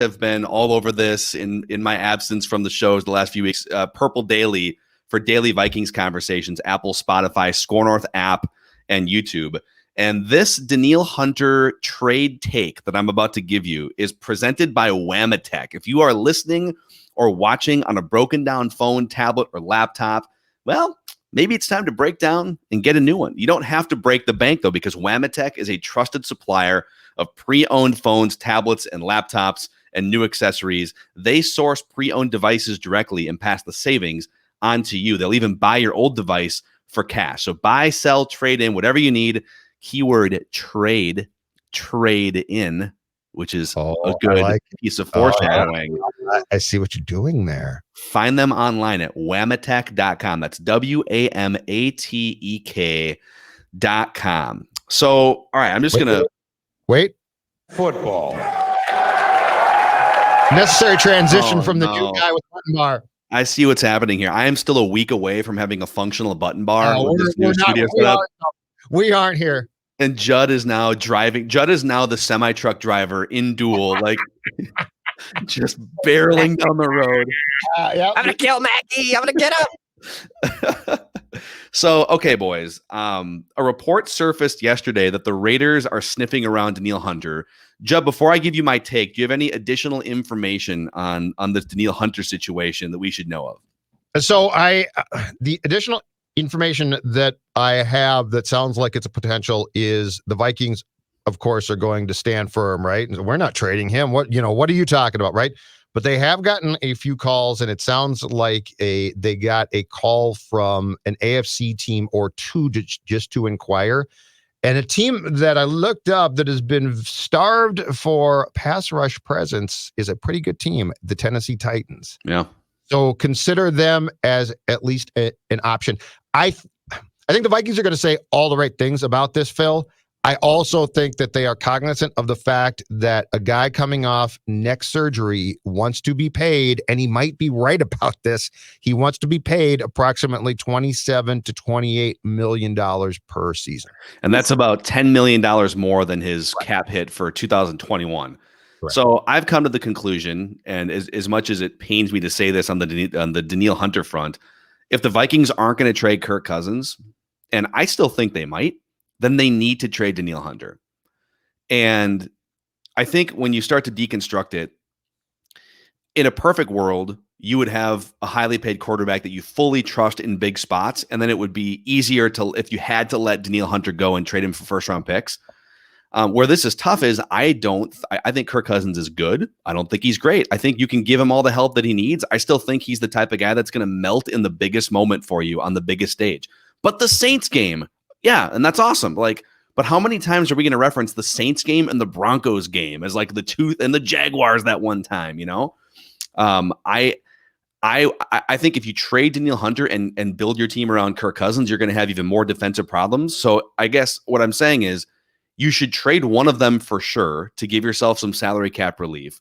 have been all over this in my absence from the shows the last few weeks. Purple Daily for daily Vikings conversations, Apple, Spotify, Score North app, and YouTube. And this Danielle Hunter trade take that I'm about to give you is presented by Whamatech. If you are listening or watching on a broken down phone, tablet, or laptop, well, maybe it's time to break down and get a new one. You don't have to break the bank, though, because Whamatech is a trusted supplier of pre-owned phones, tablets, and laptops, and new accessories. They source pre-owned devices directly and pass the savings on to you. They'll even buy your old device for cash. So buy, sell, trade in, whatever you need. Keyword trade in, which is a good piece of foreshadowing. I see what you're doing there. Find them online at whamatech.com. That's WAMATEK.com. So, all right, I'm just going to wait. Football. Necessary transition from the new guy with button bar. I see what's happening here. I am still a week away from having a functional button bar with this new studio setup. We aren't here. And Judd is now driving. Judd is now the semi-truck driver in duel, like just barreling down the road. Yep. I'm going to kill Mackey. I'm going to get him. So, okay, boys. A report surfaced yesterday that the Raiders are sniffing around Danielle Hunter. Judd, before I give you my take, do you have any additional information on this Danielle Hunter situation that we should know of? So the additional information that I have that sounds like it's a potential is the Vikings, of course, are going to stand firm, right? We're not trading him. What are you talking about, right? But they have gotten a few calls, and it sounds like they got a call from an AFC team or two just to inquire. And a team that I looked up that has been starved for pass rush presence is a pretty good team, the Tennessee Titans. Yeah. So consider them as at least an option. I think the Vikings are going to say all the right things about this, Phil. I also think that they are cognizant of the fact that a guy coming off neck surgery wants to be paid, and he might be right about this. He wants to be paid approximately $27 to $28 million per season. And that's about $10 million more than his cap hit for 2021. Correct. So I've come to the conclusion, and as much as it pains me to say this on the Danielle Hunter front, if the Vikings aren't going to trade Kirk Cousins, and I still think they might, then they need to trade Danielle Hunter. And I think when you start to deconstruct it, in a perfect world, you would have a highly paid quarterback that you fully trust in big spots, and then it would be easier to, if you had to let Danielle Hunter go and trade him for first-round picks. Where this is tough is I think Kirk Cousins is good. I don't think he's great. I think you can give him all the help that he needs. I still think he's the type of guy that's going to melt in the biggest moment for you on the biggest stage. But the Saints game, yeah, and that's awesome. But how many times are we going to reference the Saints game and the Broncos game as like the two and the Jaguars that one time? I think if you trade Danielle Hunter and build your team around Kirk Cousins, you're going to have even more defensive problems. So I guess what I'm saying is you should trade one of them for sure to give yourself some salary cap relief.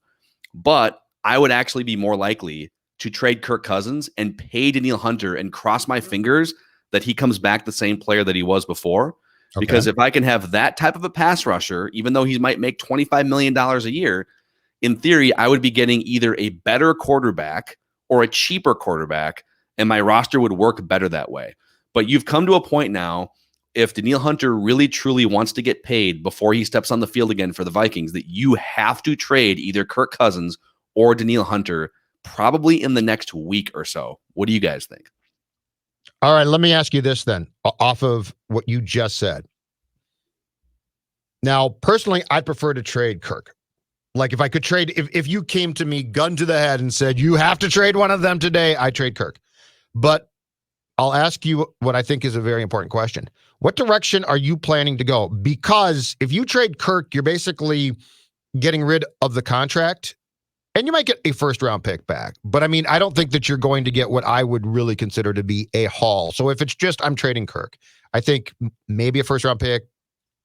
But I would actually be more likely to trade Kirk Cousins and pay Danielle Hunter and cross my fingers that he comes back the same player that he was before. Okay. Because if I can have that type of a pass rusher, even though he might make $25 million a year, in theory, I would be getting either a better quarterback or a cheaper quarterback, and my roster would work better that way. But you've come to a point now, if Danielle Hunter really truly wants to get paid before he steps on the field again for the Vikings, that you have to trade either Kirk Cousins or Danielle Hunter probably in the next week or so. What do you guys think? All right, let me ask you this then, off of what you just said. Now, personally, I'd prefer to trade Kirk. Like if I could trade, if you came to me gun to the head and said, you have to trade one of them today, I'd trade Kirk. But I'll ask you what I think is a very important question. What direction are you planning to go? Because if you trade Kirk, you're basically getting rid of the contract, and you might get a first-round pick back. But, I mean, I don't think that you're going to get what I would really consider to be a haul. So if it's just I'm trading Kirk, I think maybe a first-round pick,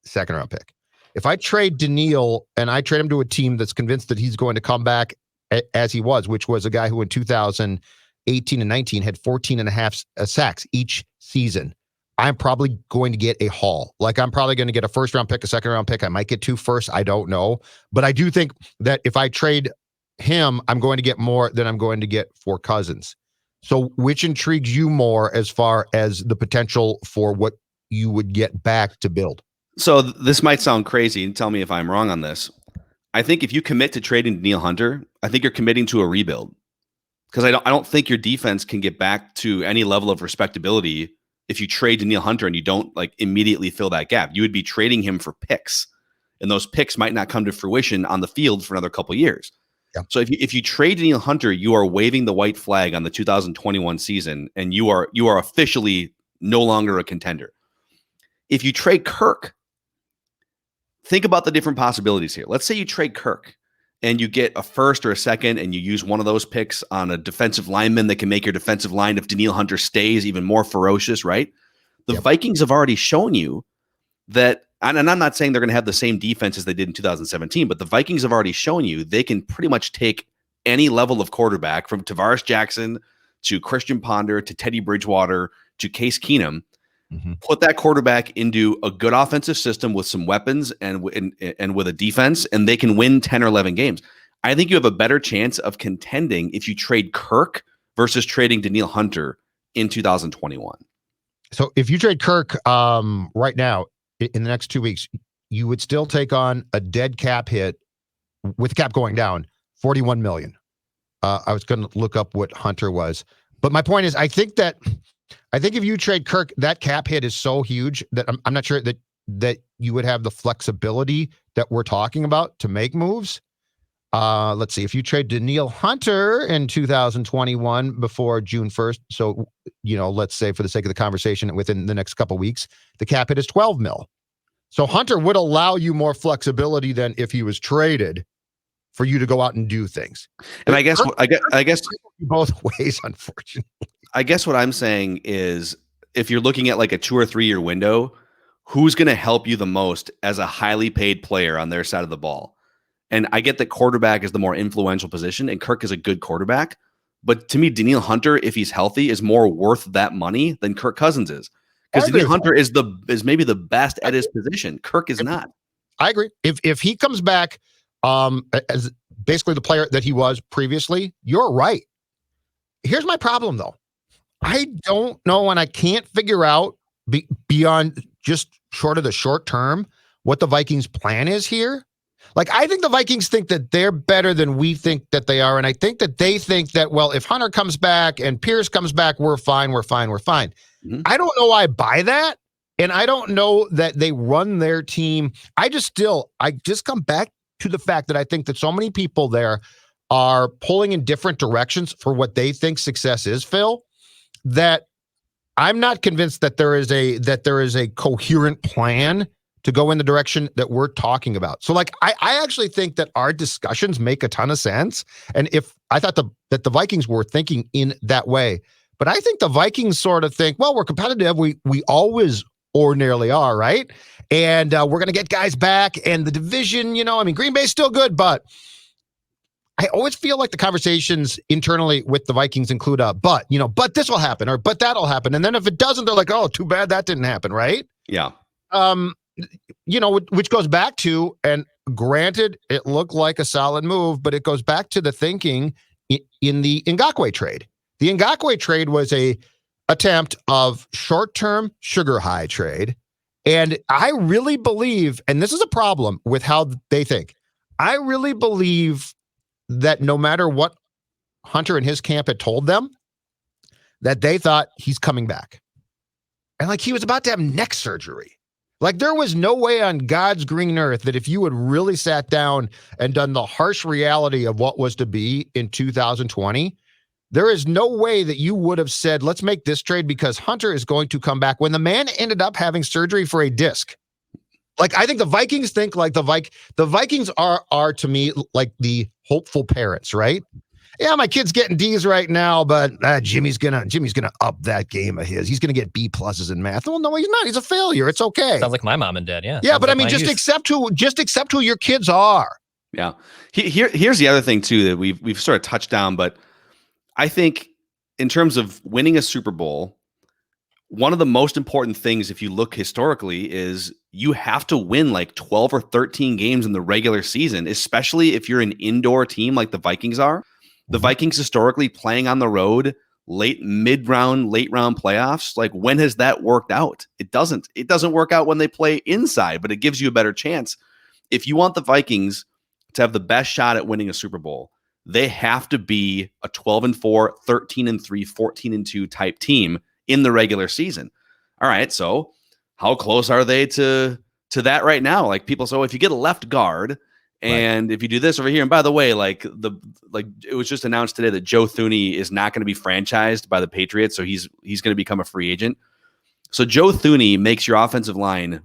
second-round pick. If I trade Danielle and I trade him to a team that's convinced that he's going to come back as he was, which was a guy who in 2018 and 19 had 14 and a half sacks each season, I'm probably going to get a haul. Like I'm probably going to get a first-round pick, a second-round pick. I might get two firsts. I don't know. But I do think that if I trade him, I'm going to get more than I'm going to get for Cousins. So which intrigues you more as far as the potential for what you would get back to build? So this might sound crazy, and tell me if I'm wrong on this. I think if you commit to trading Danielle Hunter, I think you're committing to a rebuild, because I don't think your defense can get back to any level of respectability if you trade Danielle Hunter and you don't like immediately fill that gap. You would be trading him for picks, and those picks might not come to fruition on the field for another couple of years. Yeah. So if you trade Danielle Hunter, you are waving the white flag on the 2021 season, and you are officially no longer a contender. If you trade Kirk, think about the different possibilities here. Let's say you trade Kirk and you get a first or a second, and you use one of those picks on a defensive lineman that can make your defensive line, if Danielle Hunter stays, even more ferocious, right? The Vikings have already shown you that, and I'm not saying they're going to have the same defense as they did in 2017, but the Vikings have already shown you they can pretty much take any level of quarterback, from Tavares Jackson to Christian Ponder to Teddy Bridgewater to Case Keenum, put that quarterback into a good offensive system with some weapons and with a defense, and they can win 10 or 11 games. I think you have a better chance of contending if you trade Kirk versus trading Danielle Hunter in 2021. So if you trade Kirk right now in the next 2 weeks, you would still take on a dead cap hit with cap going down, $41 million. I was going to look up what Hunter was, but my point is, I think if you trade Kirk, that cap hit is so huge that I'm not sure that you would have the flexibility that we're talking about to make moves. Let's see. If you trade Danielle Hunter in 2021 before June 1st, so, let's say for the sake of the conversation, within the next couple of weeks, the cap hit is 12 mil. So Hunter would allow you more flexibility than if he was traded for you to go out and do things. And I guess both ways, unfortunately. I guess what I'm saying is, if you're looking at like a 2 or 3 year window, who's going to help you the most as a highly paid player on their side of the ball? And I get that quarterback is the more influential position, and Kirk is a good quarterback. But to me, Danielle Hunter, if he's healthy, is more worth that money than Kirk Cousins is. Because Danielle Hunter is maybe the best at his position. Kirk is not. I agree. If he comes back as basically the player that he was previously, you're right. Here's my problem, though. I don't know, and I can't figure out beyond just short of the short term what the Vikings' plan is here. Like, I think the Vikings think that they're better than we think that they are, and I think that they think that, well, if Hunter comes back and Pierce comes back, we're fine. Mm-hmm. I don't know I buy that, and I don't know that they run their team. I just come back to the fact that I think that so many people there are pulling in different directions for what they think success is, Phil, that I'm not convinced that there is a coherent plan to go in the direction that we're talking about. So, like, I actually think that our discussions make a ton of sense. And if I thought that the Vikings were thinking in that way, but I think the Vikings sort of think, well, we're competitive. We always ordinarily are, right? And we're going to get guys back, and the division, Green Bay's still good, but I always feel like the conversations internally with the Vikings include but this will happen, or but that'll happen. And then if it doesn't, they're like, oh, too bad that didn't happen, right? Yeah. Which goes back to, and granted, it looked like a solid move, but it goes back to the thinking in the Ngakoue trade. The Ngakoue trade was a attempt of short-term sugar high trade. And I really believe, and this is a problem with how they think, I really believe that no matter what Hunter and his camp had told them, that they thought he's coming back. And like, he was about to have neck surgery. Like, there was no way on God's green earth that if you had really sat down and done the harsh reality of what was to be in 2020, there is no way that you would have said, let's make this trade because Hunter is going to come back, when the man ended up having surgery for a disc. Like, I think the Vikings think like the Vikings are to me like the hopeful parents, right? Yeah, my kid's getting D's right now, but Jimmy's gonna up that game of his. He's gonna get B pluses in math. Well, no, he's not. He's a failure. It's okay. Sounds like my mom and dad. Yeah. Yeah, but like I mean, just accept who your kids are. Yeah. Here's the other thing too that we've sort of touched on, but I think in terms of winning a Super Bowl, one of the most important things, if you look historically, is you have to win like 12 or 13 games in the regular season, especially if you're an indoor team like the Vikings are. The Vikings historically playing on the road, late round playoffs. Like, when has that worked out? It doesn't work out when they play inside, but it gives you a better chance. If you want the Vikings to have the best shot at winning a Super Bowl, they have to be a 12-4, 13-3, 14-2 type team in the regular season. All right, so how close are they to that right now? Like, people say, if you get a left guard and if you do this over here, and by the way, it was just announced today that Joe Thuney is not going to be franchised by the Patriots, so he's going to become a free agent. So Joe Thuney makes your offensive line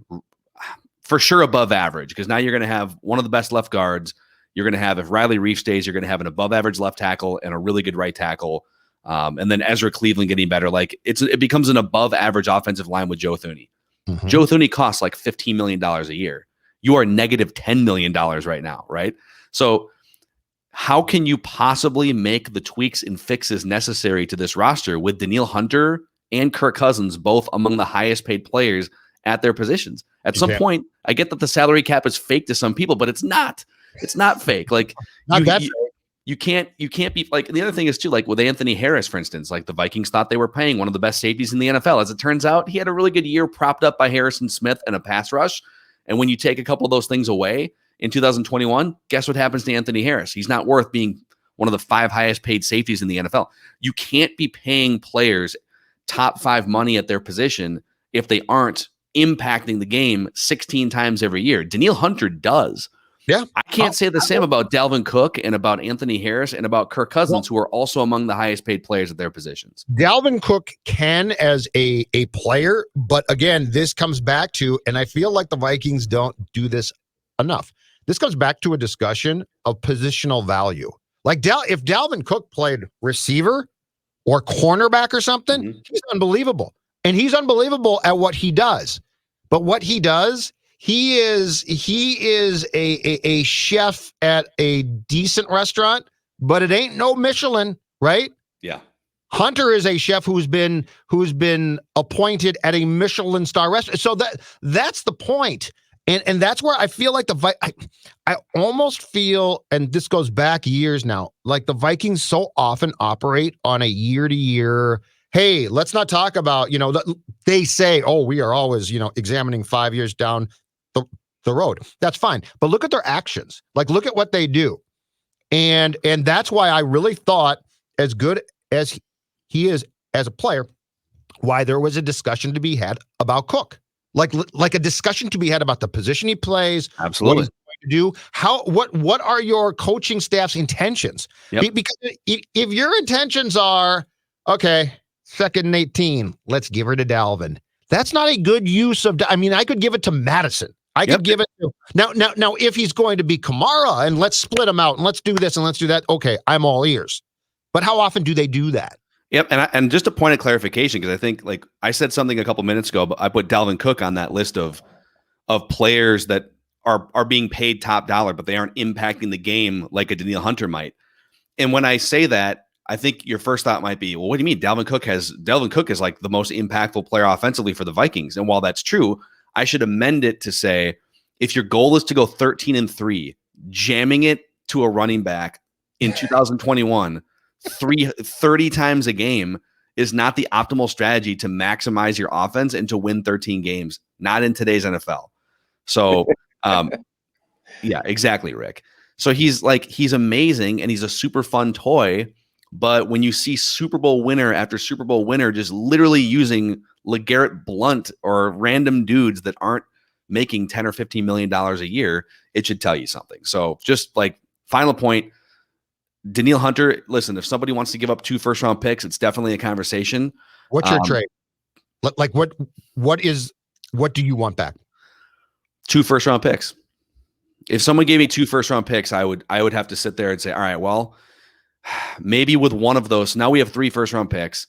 for sure above average, because now you're going to have one of the best left guards. You're going to have, if Riley Reef stays, you're going to have an above average left tackle and a really good right tackle. And then Ezra Cleveland getting better. Like, it becomes an above average offensive line with Joe Thuney. Mm-hmm. Joe Thuney costs like $15 million a year. You are negative $10 million right now, right? So how can you possibly make the tweaks and fixes necessary to this roster with Danielle Hunter and Kirk Cousins both among the highest paid players at their positions? At some point, I get that the salary cap is fake to some people, but it's not. It's not fake. Like, you can't be like, the other thing is too, like with Anthony Harris, for instance, like the Vikings thought they were paying one of the best safeties in the NFL. As it turns out, he had a really good year propped up by Harrison Smith and a pass rush. And when you take a couple of those things away in 2021, guess what happens to Anthony Harris? He's not worth being one of the 5 highest paid safeties in the NFL. You can't be paying players top 5 money at their position if they aren't impacting the game 16 times every year. Danielle Hunter does. Yeah. I can't say the same about Dalvin Cook and about Anthony Harris and about Kirk Cousins, who are also among the highest paid players at their positions. Dalvin Cook can as a player, but again, this comes back to, and I feel like the Vikings don't do this enough. This comes back to a discussion of positional value. Like, if Dalvin Cook played receiver or cornerback or something, he's unbelievable. And he's unbelievable at what he does. But what he does, he is a chef at a decent restaurant, but it ain't no Michelin, right? Yeah. Hunter is a chef who's been appointed at a Michelin star restaurant. So that's the point. And that's where I feel like I almost feel, and this goes back years now, like the Vikings so often operate on a year-to-year, hey, let's not talk about, they say, we are always, examining 5 years down the road. That's fine. But look at their actions. Like, look at what they do. And that's why I really thought, as good as he is as a player, why there was a discussion to be had about Cook. Like a discussion to be had about the position he plays. Absolutely. What he's going to do. What are your coaching staff's intentions? Yep. Because if your intentions are, okay, 2nd and 18, let's give her to Dalvin. That's not a good use of, I could give it to Madison. I could give it to, now, if he's going to be Kamara and let's split him out and let's do this and let's do that. Okay. I'm all ears. But how often do they do that? Yep. And just a point of clarification, because I think, like I said something a couple minutes ago, but I put Dalvin Cook on that list of players that are being paid top dollar, but they aren't impacting the game like a Danielle Hunter might. And when I say that, I think your first thought might be, well, what do you mean? Dalvin Cook is like the most impactful player offensively for the Vikings. And while that's true, I should amend it to say, if your goal is to go 13-3, jamming it to a running back in 2021, 30 times a game is not the optimal strategy to maximize your offense and to win 13 games, not in today's NFL. So, yeah, exactly, Rick. So he's amazing and he's a super fun toy. But when you see Super Bowl winner after Super Bowl winner just literally using LeGarrette Blount or random dudes that aren't making $10 or $15 million a year, it should tell you something. So just like final point, Danielle Hunter, listen, if somebody wants to give up 2 first-round picks, it's definitely a conversation. What's your trade? Like what do you want back? 2 first-round picks. If someone gave me 2 first-round picks, I would have to sit there and say, all right, well, maybe with one of those. Now we have 3 first-round picks.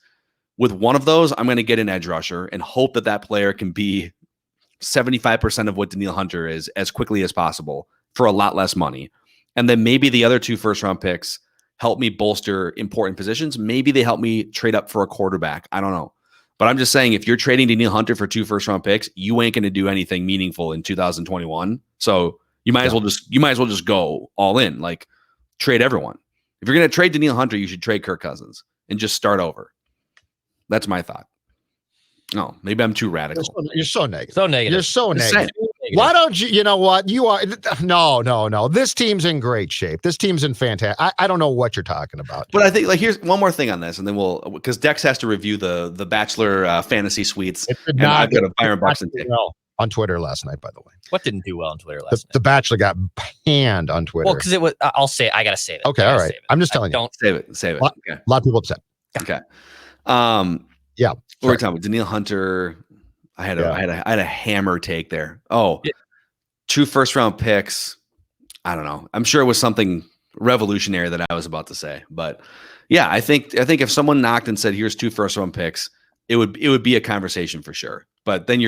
With one of those, I'm going to get an edge rusher and hope that player can be 75% of what Danielle Hunter is as quickly as possible for a lot less money. And then maybe the other 2 first-round picks help me bolster important positions. Maybe they help me trade up for a quarterback. I don't know. But I'm just saying, if you're trading Danielle Hunter for 2 first-round picks, you ain't going to do anything meaningful in 2021. So you might as well just go all in, like trade everyone. If you're going to trade Danielle Hunter, you should trade Kirk Cousins and just start over. That's my thought. No, maybe I'm too radical. You're so negative. So negative. You're so negative. Why don't you know what? You are no. This team's in great shape. This team's in fantastic. I don't know what you're talking about. But I think here's one more thing on this, and then because Dex has to review the Bachelor fantasy suites. And I've got a Byron Buxton take. On Twitter last night, by the way. What didn't do well on Twitter last night? The Bachelor got panned on Twitter. Well, because it was. I gotta say that. Okay, all right. I'm just telling you. Don't save it. Save it. A lot of people upset. Okay. Yeah. We're talking about Danielle Hunter. I had a hammer take there. Oh, 2 first-round picks. I don't know. I'm sure it was something revolutionary that I was about to say, but yeah, I think if someone knocked and said, "Here's 2 first-round picks," it would be a conversation for sure. But then you're